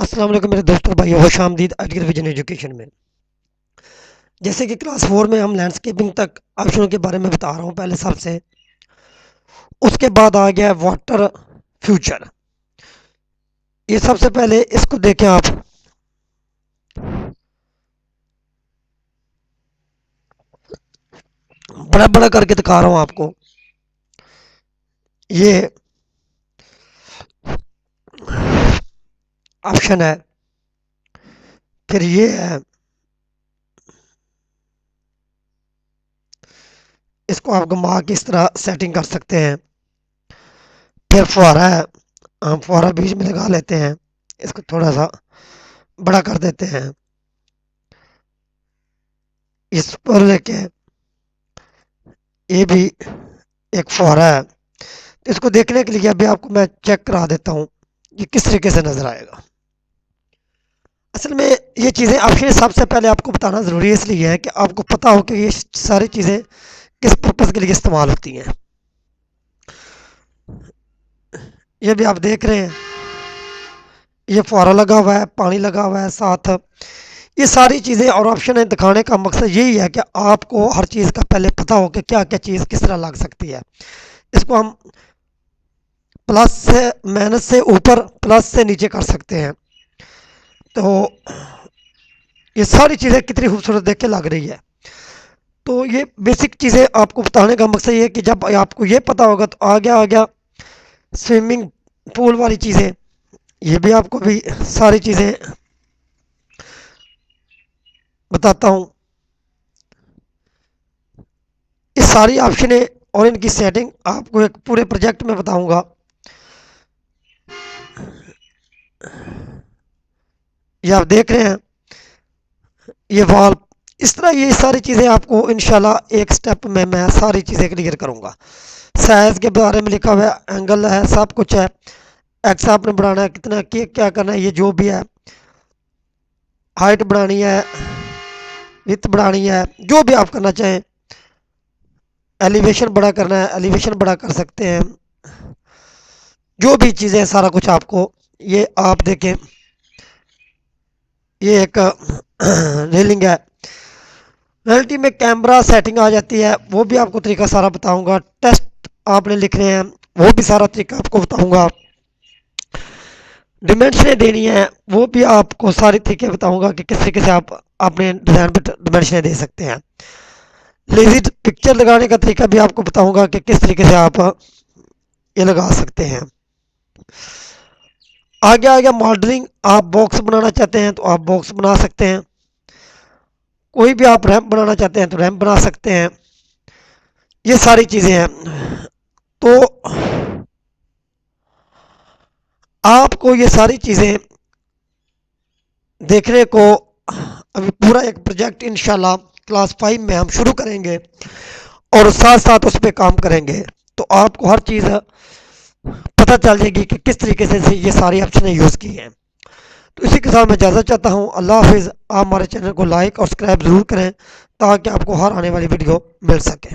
अस्सलाम वालेकुम मेरे दोस्तों भाइयों, खुश आमदीद आज के विजन एजुकेशन में। जैसे कि क्लास 4 में हम लैंडस्केपिंग तक ऑप्शनों के बारे में बता रहा हूँ पहले सबसे। उसके बाद आ गया वाटर फ्यूचर। ये सबसे पहले इसको देखें आप। बड़ा बड़ा करके दिखा रहा हूँ आपको। ये ऑप्शन है, फिर ये है, इसको आप घुमा के इस तरह सेटिंग कर सकते हैं। फिर फुहारा है, हम फुहारा बीच में लगा लेते हैं, इसको थोड़ा सा बड़ा कर देते हैं, इस पर लेके ये भी एक फुहारा है। तो इसको देखने के लिए अभी आपको मैं चेक करा देता हूँ ये किस तरीके से नज़र आएगा। असल में ये चीज़ें आपके सबसे पहले आपको बताना ज़रूरी इसलिए है कि आपको पता हो कि ये सारी चीज़ें किस पर्पज़ के लिए इस्तेमाल होती हैं। ये भी आप देख रहे हैं, ये फुहारा लगा हुआ है, पानी लगा हुआ है साथ। ये सारी चीज़ें और ऑप्शन दिखाने का मकसद यही है कि आपको हर चीज़ का पहले पता हो कि क्या क्या चीज़ किस तरह लग सकती है। इसको हम प्लस से माइनस से ऊपर, प्लस से नीचे कर सकते हैं। तो ये सारी चीज़ें कितनी खूबसूरत देख के लग रही है। तो ये बेसिक चीज़ें आपको बताने का मकसद ये है कि जब आपको ये पता होगा तो आ गया स्विमिंग पूल वाली चीज़ें। ये भी आपको भी सारी चीज़ें बताता हूँ। ये सारी ऑप्शनें और इनकी सेटिंग आपको एक पूरे प्रोजेक्ट में बताऊंगा। ये आप देख रहे हैं, ये वॉल इस तरह, ये सारी चीज़ें आपको इंशाल्लाह एक स्टेप में मैं सारी चीज़ें क्लियर करूँगा। साइज़ के बारे में लिखा हुआ है, एंगल है, सब कुछ है। एक्स आपने बढ़ाना है कितना, क्या करना है, ये जो भी है, हाइट बढ़ानी है, विड्थ बढ़ानी है, जो भी आप करना चाहें। एलिवेशन बड़ा करना है, एलिवेशन बड़ा कर सकते हैं। जो भी चीज़ें सारा कुछ आपको, ये आप देखें, ये एक रेलिंग है। रियलिटी में कैमरा सेटिंग आ जाती है, वो भी आपको तरीका सारा बताऊंगा। टेस्ट आपने लिखने हैं, वो भी सारा तरीका आपको बताऊंगा। डिमेंशनें देनी है, वो भी आपको सारी तरीके बताऊंगा कि किस तरीके से आप अपने डिज़ाइन पर डिमेंशनें दे सकते हैं। लेज़ी पिक्चर लगाने का तरीका भी आपको बताऊंगा कि किस तरीके से आप ये लगा सकते हैं। आगे आ गया मॉडलिंग। आप बॉक्स बनाना चाहते हैं तो आप बॉक्स बना सकते हैं। कोई भी आप रैंप बनाना चाहते हैं तो रैंप बना सकते हैं। ये सारी चीज़ें हैं। तो आपको ये सारी चीज़ें देखने को अभी पूरा एक प्रोजेक्ट इंशाल्लाह क्लास 5 में हम शुरू करेंगे और साथ साथ उस पर काम करेंगे। तो आपको हर चीज़ पता चल जाएगी कि किस तरीके से ये सारी ऑप्शन यूज़ की हैं। तो इसी के साथ मैं इजाज़त चाहता हूँ। अल्लाह हाफिज़। आप हमारे चैनल को लाइक और सब्सक्राइब ज़रूर करें ताकि आपको हर आने वाली वीडियो मिल सके।